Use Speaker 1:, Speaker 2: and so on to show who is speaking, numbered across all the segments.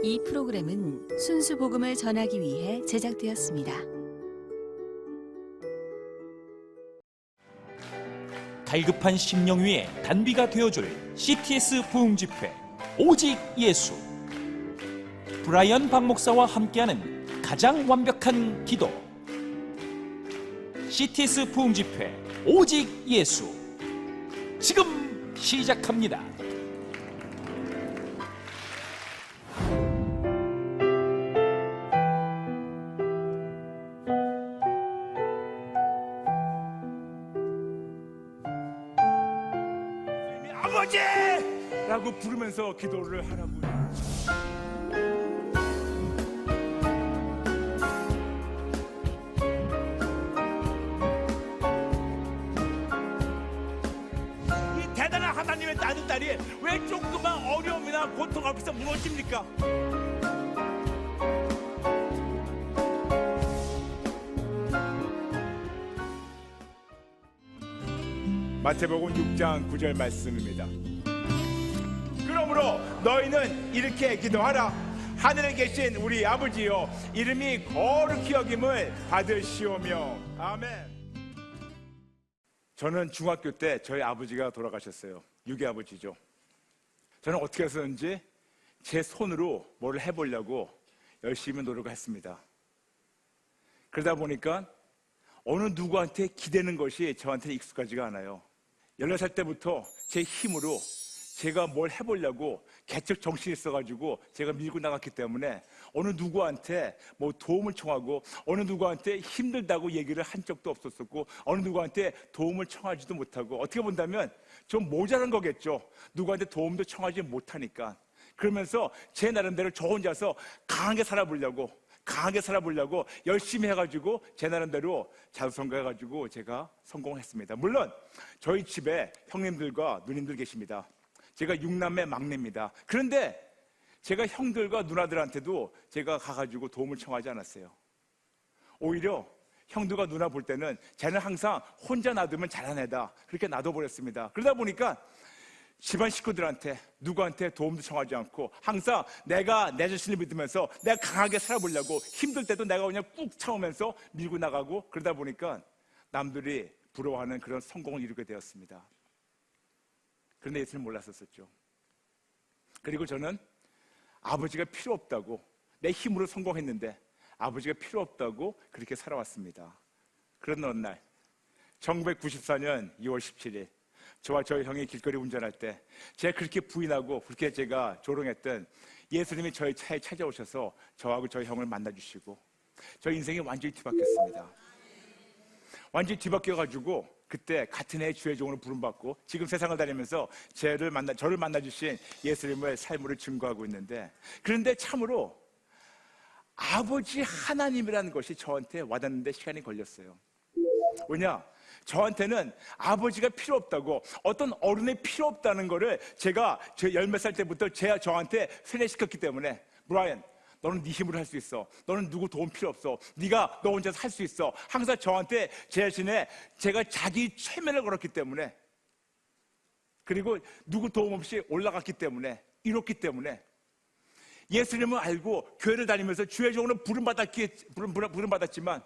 Speaker 1: 이 프로그램은 순수 복음을 전하기 위해 제작되었습니다.
Speaker 2: 갈급한 심령 위에 단비가 되어줄 CTS 부흥집회 오직 예수. 브라이언 박 목사와 함께하는 가장 완벽한 기도. CTS 부흥집회 오직 예수. 지금 시작합니다.
Speaker 3: 아버지! 라고 부르면서 기도를 하라고요. 이 대단한 하나님의 아들딸이 왜 조그만 어려움이나 고통 앞에서 무너집니까? 마태복음 6장 9절 말씀입니다. 그러므로 너희는 이렇게 기도하라. 하늘에 계신 우리 아버지여, 이름이 거룩히 여김을 받으시오며. 아멘. 저는 중학교 때 저희 아버지가 돌아가셨어요. 유괴 아버지죠. 저는 어떻게 해서든지 제 손으로 뭘 해보려고 열심히 노력을 했습니다. 그러다 보니까 어느 누구한테 기대는 것이 저한테는 익숙하지가 않아요. 14살 때부터 제 힘으로 제가 뭘 해보려고 개척 정신이 있어가지고 제가 밀고 나갔기 때문에 어느 누구한테 뭐 도움을 청하고 어느 누구한테 힘들다고 얘기를 한 적도 없었었고 어느 누구한테 도움을 청하지도 못하고, 어떻게 본다면 좀 모자란 거겠죠. 누구한테 도움도 청하지 못하니까. 그러면서 제 나름대로 저 혼자서 강하게 살아보려고 열심히 해가지고 제 나름대로 자수성가해가지고 제가 성공했습니다. 물론 저희 집에 형님들과 누님들 계십니다. 제가 6남매 막내입니다. 그런데 제가 형들과 누나들한테도 제가 가가지고 도움을 청하지 않았어요. 오히려 형들과 누나 볼 때는 쟤는 항상 혼자 놔두면 잘한 애다, 그렇게 놔둬버렸습니다. 그러다 보니까 집안 식구들한테 누구한테 도움도 청하지 않고 항상 내가 내 자신을 믿으면서 내가 강하게 살아보려고, 힘들 때도 내가 그냥 꾹 참으면서 밀고 나가고, 그러다 보니까 남들이 부러워하는 그런 성공을 이루게 되었습니다. 그런데 예수는 몰랐었죠. 그리고 저는 아버지가 필요 없다고, 내 힘으로 성공했는데 아버지가 필요 없다고 그렇게 살아왔습니다. 그런 어느 날 1994년 2월 17일 저와 저희 형이 길거리 운전할 때 제가 그렇게 부인하고 그렇게 제가 조롱했던 예수님이 저희 차에 찾아오셔서 저하고 저희 형을 만나주시고 저희 인생이 완전히 뒤바뀌었습니다. 완전히 뒤바뀌어가지고 그때 같은 해 주의 종으로 부름받고 지금 세상을 다니면서 저를 만나주신 예수님의 삶을 증거하고 있는데, 그런데 참으로 아버지 하나님이라는 것이 저한테 와닿는데 시간이 걸렸어요. 왜냐? 저한테는 아버지가 필요 없다고, 어떤 어른이 필요 없다는 거를 제가 열몇 살 때부터 저한테 세뇌시켰기 때문에, 브라이언, 너는 네 힘으로 할 수 있어. 너는 누구 도움 필요 없어. 네가 너 혼자서 할 수 있어. 항상 저한테 제 자신의 제가 자기 최면을 걸었기 때문에, 그리고 누구 도움 없이 올라갔기 때문에, 이뤘기 때문에 예수님을 알고 교회를 다니면서 주의 종으로 부름받았지만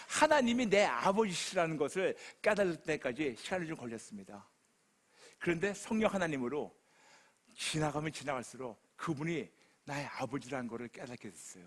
Speaker 3: 하나님이 내 아버지시라는 것을 깨달을 때까지 시간이 좀 걸렸습니다. 그런데 성령 하나님으로 지나가면 지나갈수록 그분이 나의 아버지라는 것을 깨닫게 됐어요.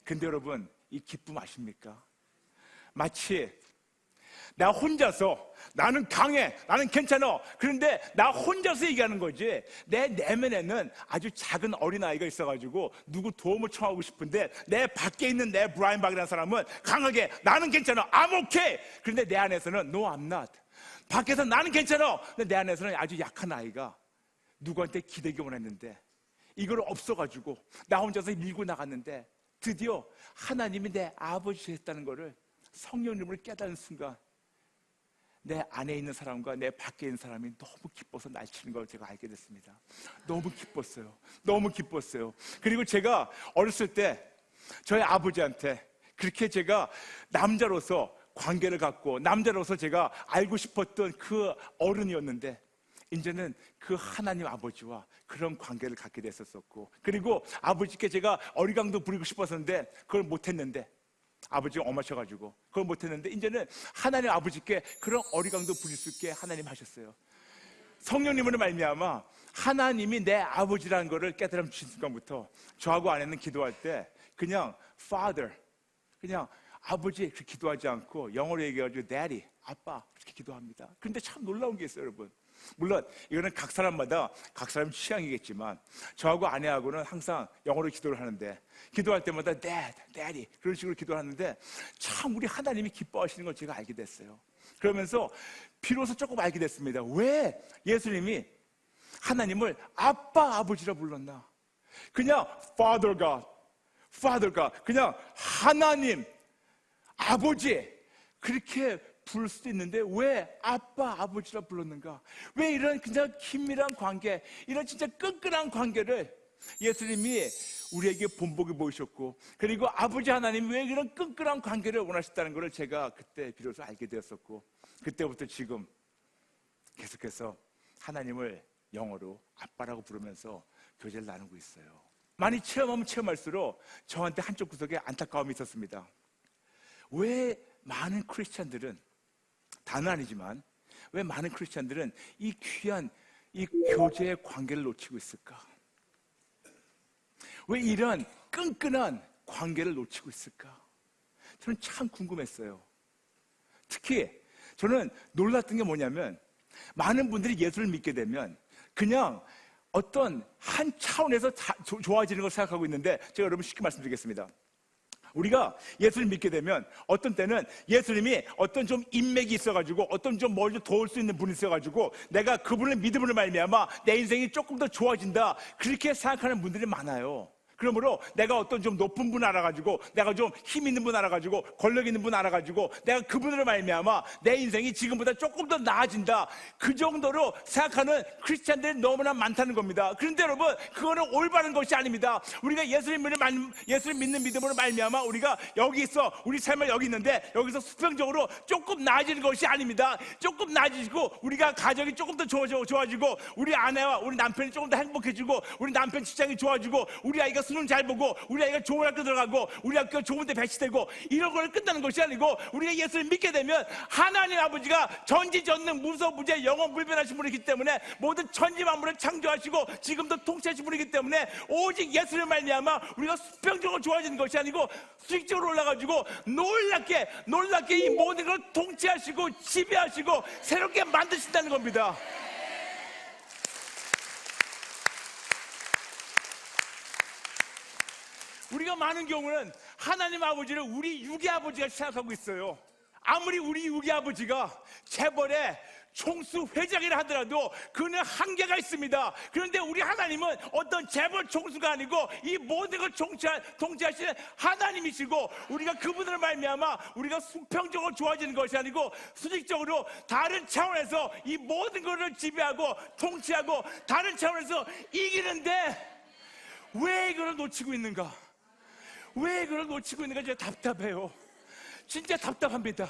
Speaker 3: 근데 여러분, 이 기쁨 아십니까? 마치 나 혼자서, 나는 강해, 나는 괜찮아, 그런데 나 혼자서 얘기하는 거지, 내 내면에는 아주 작은 어린아이가 있어가지고 누구 도움을 청하고 싶은데 내 밖에 있는 내 브라이언 박이라는 사람은 강하게 나는 괜찮아, I'm okay. 그런데 내 안에서는 No, I'm not. 밖에서 나는 괜찮아, 근데 내 안에서는 아주 약한 아이가 누구한테 기대기 원했는데 이걸 없어가지고 나 혼자서 밀고 나갔는데 드디어 하나님이 내 아버지 됐다는 거를 성령님을 깨닫는 순간 내 안에 있는 사람과 내 밖에 있는 사람이 너무 기뻐서 날치는 걸 제가 알게 됐습니다. 너무 기뻤어요. 그리고 제가 어렸을 때 저희 아버지한테 그렇게 제가 남자로서 관계를 갖고 남자로서 제가 알고 싶었던 그 어른이었는데, 이제는 그 하나님 아버지와 그런 관계를 갖게 됐었고, 그리고 아버지께 제가 어리광도 부리고 싶었었는데 그걸 못했는데, 아버지가 엄하셔가지고 그걸 못했는데, 이제는 하나님 아버지께 그런 어리광도 부릴 수 있게 하나님 하셨어요. 성령님으로 말미암아 하나님이 내 아버지라는 것을 깨달음 주신 순간부터 저하고 아내는 기도할 때 그냥 Father, 그냥 아버지 그렇게 기도하지 않고 영어로 얘기해가지고 Daddy, 아빠 그렇게 기도합니다. 그런데 참 놀라운 게 있어요, 여러분. 물론 이거는 각 사람마다 각 사람 취향이겠지만 저하고 아내하고는 항상 영어로 기도를 하는데, 기도할 때마다 Dad, Daddy 그런 식으로 기도를 하는데 참 우리 하나님이 기뻐하시는 걸 제가 알게 됐어요. 그러면서 비로소 조금 알게 됐습니다. 왜 예수님이 하나님을 아빠, 아버지라 불렀나? 그냥 Father God, Father God, 그냥 하나님, 아버지 그렇게 부를 수도 있는데 왜 아빠, 아버지라 불렀는가? 왜 이런 그냥 긴밀한 관계, 이런 진짜 끈끈한 관계를 예수님이 우리에게 본보기 보이셨고, 그리고 아버지 하나님이 왜 이런 끈끈한 관계를 원하셨다는 것을 제가 그때 비로소 알게 되었었고, 그때부터 지금 계속해서 하나님을 영어로 아빠라고 부르면서 교제를 나누고 있어요. 많이 체험하면 체험할수록 저한테 한쪽 구석에 안타까움이 있었습니다. 왜 많은 크리스찬들은, 다는 아니지만 왜 많은 크리스찬들은 이 귀한 이 교제의 관계를 놓치고 있을까? 왜 이런 끈끈한 관계를 놓치고 있을까? 저는 참 궁금했어요. 특히 저는 놀랐던 게 뭐냐면, 많은 분들이 예수를 믿게 되면 그냥 어떤 한 차원에서 좋아지는 걸 생각하고 있는데, 제가 여러분 쉽게 말씀드리겠습니다. 우리가 예수를 믿게 되면 어떤 때는 예수님이 어떤 좀 인맥이 있어가지고 어떤 좀 뭘 좀 도울 수 있는 분이 있어가지고 내가 그분을 믿음으로 말미암아 내 인생이 조금 더 좋아진다, 그렇게 생각하는 분들이 많아요. 그러므로 내가 어떤 좀 높은 분 알아가지고, 내가 좀 힘 있는 분 알아가지고, 권력 있는 분 알아가지고 내가 그분으로 말미암아 내 인생이 지금보다 조금 더 나아진다, 그 정도로 생각하는 크리스찬들이 너무나 많다는 겁니다. 그런데 여러분, 그거는 올바른 것이 아닙니다. 우리가 예수를 믿는 믿음으로 말미암아 우리가 여기 있어, 우리 삶을 여기 있는데 여기서 수평적으로 조금 나아지는 것이 아닙니다. 조금 나아지고 우리가 가정이 조금 더 좋아지고 우리 아내와 우리 남편이 조금 더 행복해지고 우리 남편 직장이 좋아지고 우리 아이가 수능 잘 보고 우리 아이가 좋은 학교 들어가고 우리 학교 좋은 데 배치되고 이런 걸 끝나는 것이 아니고, 우리가 예수를 믿게 되면 하나님 아버지가 전지전능 무소부재 영원 불변하신 분이기 때문에 모든 천지 만물을 창조하시고 지금도 통치하신 분이기 때문에 오직 예수를 말미암아 우리가 수평적으로 좋아지는 것이 아니고 수직적으로 올라가지고 놀랍게 이 모든 걸 통치하시고 지배하시고 새롭게 만드신다는 겁니다. 우리가 많은 경우는 하나님 아버지를 우리 육의 아버지가 생각하고 있어요. 아무리 우리 육의 아버지가 재벌의 총수 회장이라 하더라도 그는 한계가 있습니다. 그런데 우리 하나님은 어떤 재벌 총수가 아니고 이 모든 걸 통치하시는 하나님이시고, 우리가 그분을 말미암아 우리가 수평적으로 좋아지는 것이 아니고 수직적으로 다른 차원에서 이 모든 것을 지배하고 통치하고 다른 차원에서 이기는데, 왜 이걸 놓치고 있는가? 왜 그걸 놓치고 있는가? 제가 답답해요. 진짜 답답합니다.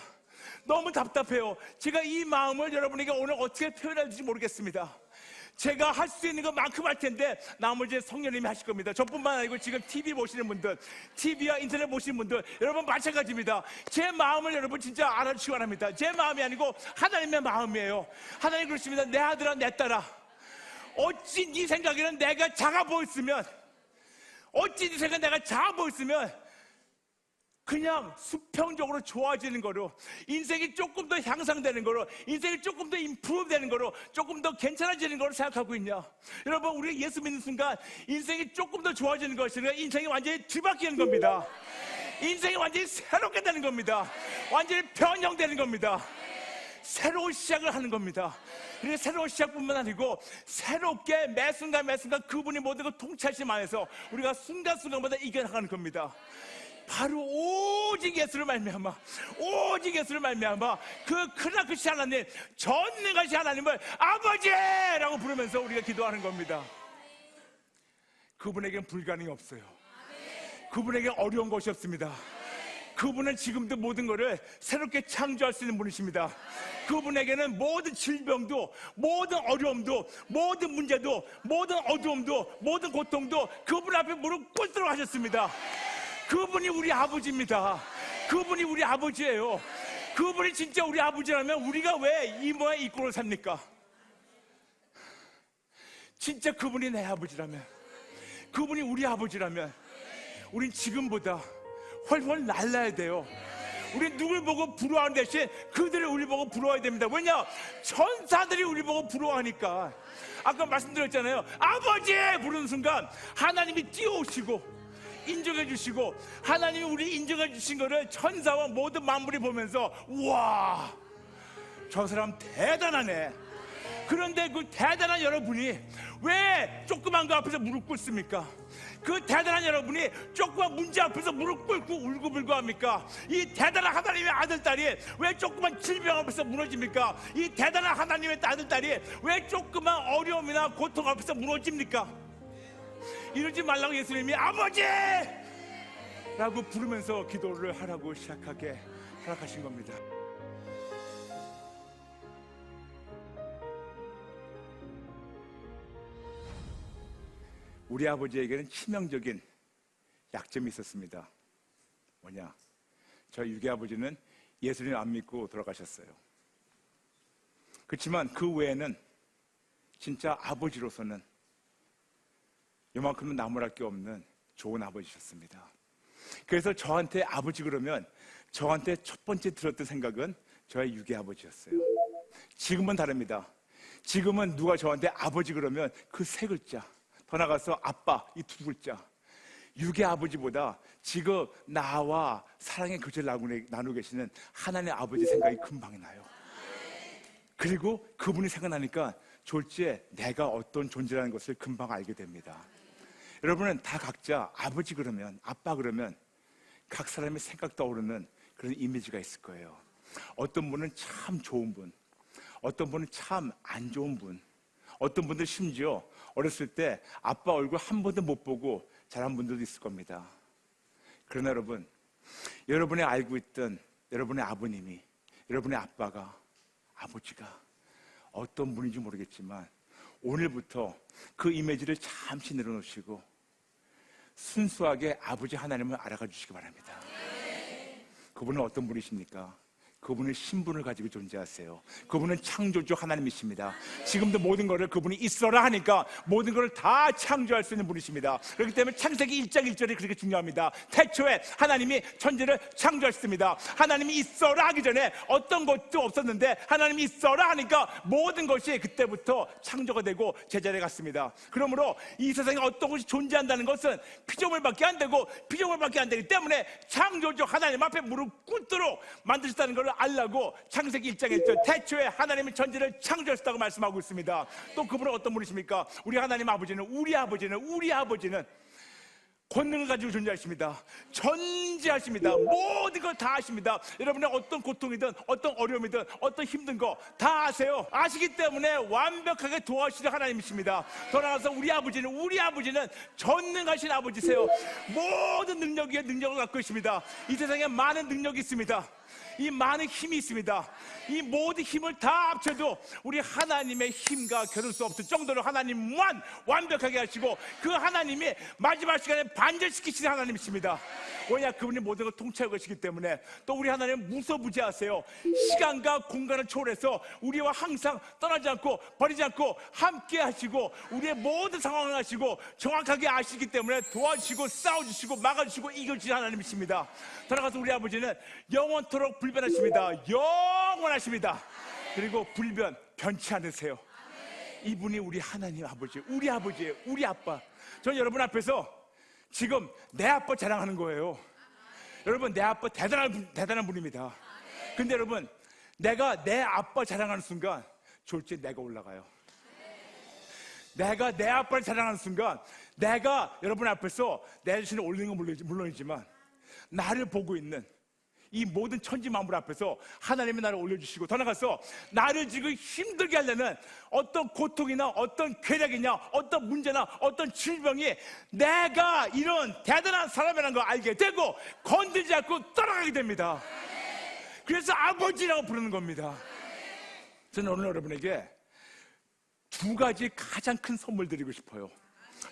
Speaker 3: 너무 답답해요. 제가 이 마음을 여러분에게 오늘 어떻게 표현해야 될지 모르겠습니다. 제가 할 수 있는 것만큼 할 텐데 나머지 성령님이 하실 겁니다. 저뿐만 아니고 지금 TV 보시는 분들, TV와 인터넷 보시는 분들, 여러분 마찬가지입니다. 제 마음을 여러분 진짜 알아주시기 바랍니다. 제 마음이 아니고 하나님의 마음이에요. 하나님 그러십니다. 내 아들아, 내 딸아, 어찌 네 생각에는 내가 작아 보였으면, 어찌 네 생각에 내가 작아 보였으면 그냥 수평적으로 좋아지는 거로, 인생이 조금 더 향상되는 거로, 인생이 조금 더 임프루브 되는 거로, 조금 더 괜찮아지는 거로 생각하고 있냐? 여러분, 우리가 예수 믿는 순간 인생이 조금 더 좋아지는 것이 아니라 인생이 완전히 뒤바뀌는 겁니다. 인생이 완전히 새롭게 되는 겁니다. 완전히 변형되는 겁니다. 새로운 시작을 하는 겁니다. 그래서 새로운 시작뿐만 아니고 새롭게 매 순간 그분이 모든 걸 통치하심 안에서 우리가 순간순간마다 이겨나가는 겁니다. 바로 오직 예수를 말미암아, 오직 예수를 말미암아 그 크나크시 하나님, 전능하신 하나님을 아버지라고 부르면서 우리가 기도하는 겁니다. 그분에겐 불가능이 없어요. 그분에게 어려운 것이 없습니다. 그분은 지금도 모든 것을 새롭게 창조할 수 있는 분이십니다. 그분에게는 모든 질병도, 모든 어려움도, 모든 문제도, 모든 어두움도, 모든 고통도 그분 앞에 무릎 꿇도록 하셨습니다. 그분이 우리 아버지입니다. 그분이 우리 아버지예요. 그분이 진짜 우리 아버지라면 우리가 왜 이 모양 이 꼴을 삽니까? 진짜 그분이 내 아버지라면, 그분이 우리 아버지라면 우린 지금보다 훨훨 날라야 돼요. 우린 누굴 보고 부러워하는 대신 그들이 우리 보고 부러워야 됩니다. 왜냐? 천사들이 우리 보고 부러워하니까. 아까 말씀드렸잖아요. 아버지! 부르는 순간 하나님이 뛰어오시고 인정해 주시고, 하나님이 우리 인정해 주신 거를 천사와 모든 만물이 보면서 우와, 저 사람 대단하네. 그런데 그 대단한 여러분이 왜 조그만 거 앞에서 무릎 꿇습니까? 그 대단한 여러분이 조그만 문제 앞에서 무릎 꿇고 울고불고 합니까? 이 대단한 하나님의 아들딸이 왜 조그만 질병 앞에서 무너집니까? 이 대단한 하나님의 아들딸이 왜 조그만 어려움이나 고통 앞에서 무너집니까? 이러지 말라고 예수님이 아버지! 라고 부르면서 기도를 하라고 시작하게 허락하신 겁니다. 우리 아버지에게는 치명적인 약점이 있었습니다. 뭐냐? 저희 유기 아버지는 예수님 안 믿고 돌아가셨어요. 그렇지만 그 외에는 진짜 아버지로서는 요만큼은 나무랄 게 없는 좋은 아버지셨습니다. 그래서 저한테 아버지 그러면 저한테 첫 번째 들었던 생각은 저의 유기 아버지였어요. 지금은 다릅니다. 지금은 누가 저한테 아버지 그러면 그 세 글자, 더 나가서 아빠 이 두 글자, 유기 아버지보다 지금 나와 사랑의 교제를 나누고 계시는 하나님의 아버지 생각이 금방 나요. 그리고 그분이 생각나니까 졸지에 내가 어떤 존재라는 것을 금방 알게 됩니다. 여러분은 다 각자 아버지 그러면, 아빠 그러면 각 사람의 생각 떠오르는 그런 이미지가 있을 거예요. 어떤 분은 참 좋은 분, 어떤 분은 참 안 좋은 분, 어떤 분들 심지어 어렸을 때 아빠 얼굴 한 번도 못 보고 자란 분들도 있을 겁니다. 그러나 여러분, 여러분이 알고 있던 여러분의 아버님이, 여러분의 아빠가, 아버지가 어떤 분인지 모르겠지만 오늘부터 그 이미지를 잠시 내려놓으시고 순수하게 아버지 하나님을 알아가 주시기 바랍니다. 그분은 어떤 분이십니까? 그분은 신분을 가지고 존재하세요. 그분은 창조주 하나님이십니다. 지금도 모든 것을 그분이 있어라 하니까 모든 것을 다 창조할 수 있는 분이십니다. 그렇기 때문에 창세기 1장 1절이 그렇게 중요합니다. 태초에 하나님이 천지를 창조하셨습니다. 하나님이 있어라 하기 전에 어떤 것도 없었는데 하나님이 있어라 하니까 모든 것이 그때부터 창조가 되고 제자리에 갔습니다. 그러므로 이 세상에 어떤 것이 존재한다는 것은 피조물밖에 안 되고 피조물밖에 안 되기 때문에 창조주 하나님 앞에 무릎 꿇도록 만드셨다는 걸 알라고 창세기 1장 1절 태초에 하나님이 천지를 창조하셨다고 말씀하고 있습니다. 또 그분은 어떤 분이십니까? 우리 하나님 아버지는, 우리 아버지는 권능을 가지고 존재하십니다. 전지하십니다. 모든 걸 다 아십니다. 여러분의 어떤 고통이든 어떤 어려움이든 어떤 힘든 거 다 아세요. 아시기 때문에 완벽하게 도와주시는 하나님이십니다. 돌아가서 우리 아버지는 전능하신 아버지세요. 모든 능력 위에 능력을 갖고 계십니다. 이 세상에 많은 능력이 있습니다. 이 많은 힘이 있습니다. 이 모든 힘을 다 합쳐도 우리 하나님의 힘과 겨룰 수 없을 정도로 하나님만 완벽하게 하시고 그 하나님이 마지막 시간에 반전시키시는 하나님이십니다. 왜냐? 그분이 모든 걸 통치하고 계시기 때문에. 또 우리 하나님은 무소부지하세요. 시간과 공간을 초월해서 우리와 항상 떠나지 않고 버리지 않고 함께 하시고 우리의 모든 상황을 아시고 정확하게 아시기 때문에 도와주시고 싸워주시고 막아주시고 이겨주시는 하나님이십니다. 돌아가서 우리 아버지는 영원토록 불변하십니다. 영원하십니다. 그리고 불변, 변치 않으세요. 이분이 우리 하나님 아버지, 우리 아버지예요. 우리 아빠. 저는 여러분 앞에서 지금 내 아빠 자랑하는 거예요. 여러분, 내 아빠 대단한 분입니다. 근데 여러분, 내가 내 아빠 자랑하는 순간 졸지에 내가 올라가요. 내가 내 아빠를 자랑하는 순간 내가 여러분 앞에서 내 자신을 올리는 건 물론이지만 나를 보고 있는 이 모든 천지 만물 앞에서 하나님의 나를 올려주시고 더 나아가서 나를 지금 힘들게 하려는 어떤 고통이나 어떤 괴력이냐 어떤 문제나 어떤 질병이 내가 이런 대단한 사람이라는 걸 알게 되고 건들지 않고 따라가게 됩니다. 그래서 아버지라고 부르는 겁니다. 저는 오늘 여러분에게 두 가지 가장 큰 선물 드리고 싶어요.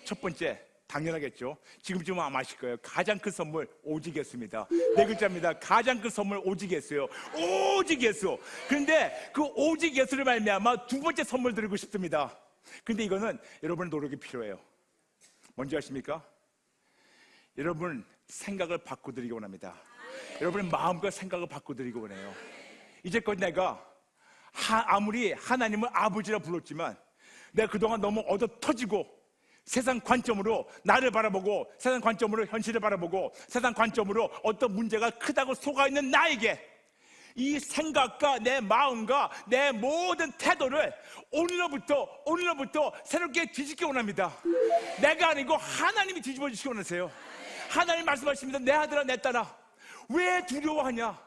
Speaker 3: 첫 번째, 당연하겠죠. 지금쯤 아마 아실 거예요. 가장 큰 선물 오직 예수입니다. 네 글자입니다. 가장 큰 선물 오직 예수예요. 오직 예수. 그런데 그 오직 예수를 말미암아 두 번째 선물 드리고 싶습니다. 근데 이거는 여러분의 노력이 필요해요. 뭔지 아십니까? 여러분 생각을 바꿔드리기 원합니다. 여러분의 마음과 생각을 바꿔드리기 원해요. 이제껏 내가 아무리 하나님을 아버지라 불렀지만 내가 그동안 너무 얻어 터지고 세상 관점으로 나를 바라보고 세상 관점으로 현실을 바라보고 세상 관점으로 어떤 문제가 크다고 속아있는 나에게 이 생각과 내 마음과 내 모든 태도를 오늘로부터 새롭게 뒤집기 원합니다. 내가 아니고 하나님이 뒤집어 주시기 원하세요. 하나님 말씀하십니다. 내 아들아 내 딸아 왜 두려워하냐?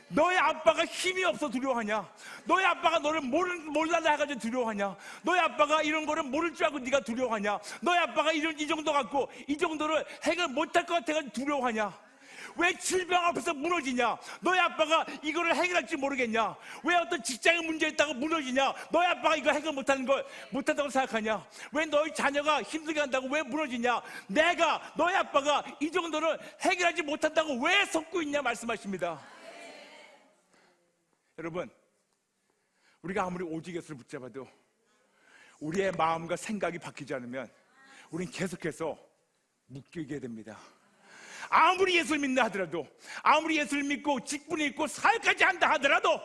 Speaker 3: 너의 아빠가 힘이 없어 두려워하냐? 너의 아빠가 너를 몰라라 해가지고 두려워하냐? 너의 아빠가 이런 거를 모를 줄 알고 네가 두려워하냐? 너의 아빠가 이 정도 갖고 이 정도를 해결 못할 것 같아가지고 두려워하냐? 왜 질병 앞에서 무너지냐? 너의 아빠가 이거를 해결할지 모르겠냐? 왜 어떤 직장에 문제 있다고 무너지냐? 너의 아빠가 이거 해결 못한다고 생각하냐? 왜 너희 자녀가 힘들게 한다고 왜 무너지냐? 내가 너의 아빠가 이 정도를 해결하지 못한다고 왜 섞고 있냐 말씀하십니다. 여러분, 우리가 아무리 오직 예수를 붙잡아도 우리의 마음과 생각이 바뀌지 않으면 우린 계속해서 묶이게 됩니다. 아무리 예수를 믿는다 하더라도, 아무리 예수를 믿고 직분이 있고 사역까지 한다 하더라도,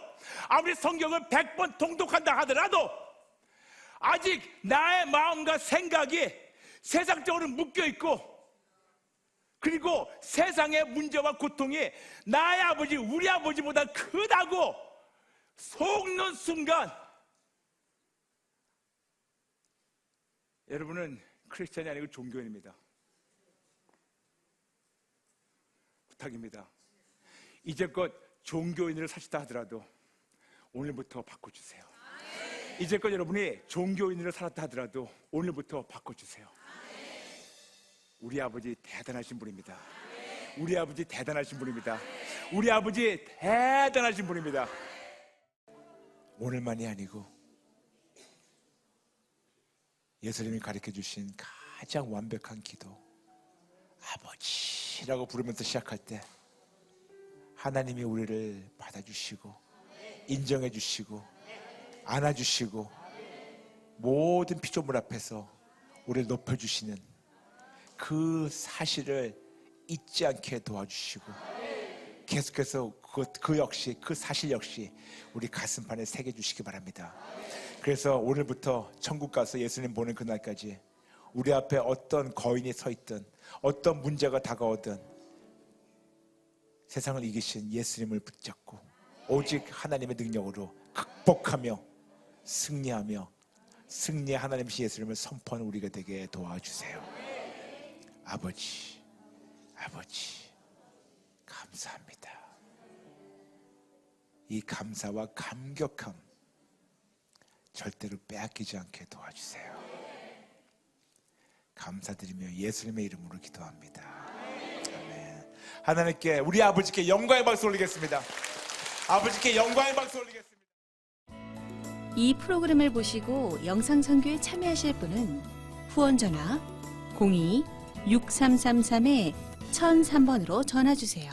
Speaker 3: 아무리 성경을 100번 통독한다 하더라도 아직 나의 마음과 생각이 세상적으로 묶여있고 그리고 세상의 문제와 고통이 나의 아버지, 우리 아버지보다 크다고 속는 순간 여러분은 크리스찬이 아니고 종교인입니다. 부탁입니다. 이제껏 종교인으로 사시다 하더라도 오늘부터 바꿔주세요. 이제껏 여러분이 종교인으로 살았다 하더라도 오늘부터 바꿔주세요. 우리 아버지 대단하신 분입니다. 우리 아버지 대단하신 분입니다. 우리 아버지 대단하신 분입니다. 오늘만이 아니고 예수님이 가르쳐 주신 가장 완벽한 기도 아버지라고 부르면서 시작할 때 하나님이 우리를 받아주시고 인정해 주시고 안아주시고 모든 피조물 앞에서 우리를 높여주시는 그 사실을 잊지 않게 도와주시고 계속해서 그 역시 그 사실 역시 우리 가슴판에 새겨주시기 바랍니다. 그래서 오늘부터 천국 가서 예수님 보는 그날까지 우리 앞에 어떤 거인이 서 있든 어떤 문제가 다가오든 세상을 이기신 예수님을 붙잡고 오직 하나님의 능력으로 극복하며 승리하며 승리의 하나님이신 예수님을 선포하는 우리가 되게 도와주세요. 아버지 감사합니다. 이 감사와 감격함 절대로 빼앗기지 않게 도와주세요. 감사드리며 예수님의 이름으로 기도합니다. 아멘. 하나님께 우리 아버지께 영광의 박수 올리겠습니다. 아버지께 영광의 박수 올리겠습니다.
Speaker 1: 이 프로그램을 보시고 영상 선교에 참여하실 분은 후원 전화 02-6333-1003번으로 전화 주세요.